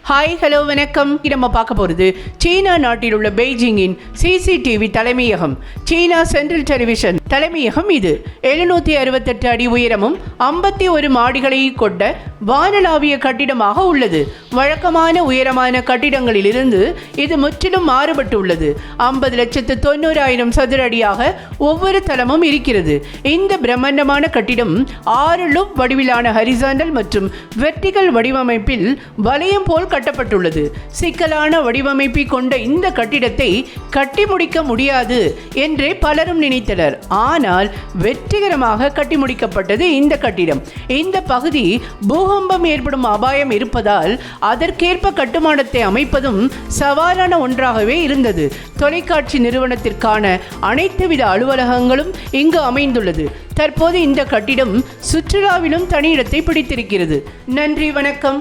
Hi hello வணக்கம். நம்ம பார்க்க போகிறது சீனா நாட்டில் உள்ள பெய்ஜிங்கின் சிசிடிவி தலைமையகம். சீனா சென்ட்ரல் டெலிவிஷன் தலைமையகம் இது 768 அடி உயரமும் 51 மாடிகளை கொண்ட வானளாவிய கட்டிடமாக உள்ளது. வழக்கமான உயரமான கட்டிடங்களிலிருந்து இது முற்றிலும் மாறுபட்டுள்ளது. 50,90,000 சதுர அடியாக ஒவ்வொரு தளமும் இருக்கிறது. இந்த பிரம்மாண்டமான கட்டிடம் 6 லூப் வடிவிலான ஹரிசாண்டல் மற்றும் வெர்டிகல் வடிவமைப்பில் வளையம் போல் கட்டப்பட்டுள்ளது. சிக்கலான வடிவமைப்பை கொண்ட இந்த கட்டிடத்தை கட்டி முடிக்க முடியாது என்றே பலரும் நினைத்தனர். ஆனால் வெற்றிகரமாக கட்டி முடிக்கப்பட்டது இந்த கட்டிடம். இந்த பகுதி பூகம்பம் ஏற்படும் அபாயம் இருப்பதால் அதற்கேற்ப கட்டுமானத்தை அமைப்பதும் சவாலான ஒன்றாகவே இருந்தது. தொலைக்காட்சி நிறுவனத்திற்கான அனைத்து வித அலுவலகங்களும் இங்கு அமைந்துள்ளது. தற்போது இந்த கட்டிடம் சுற்றுலாவிலும் தனி இடத்தை பிடித்திருக்கிறது. நன்றி, வணக்கம்.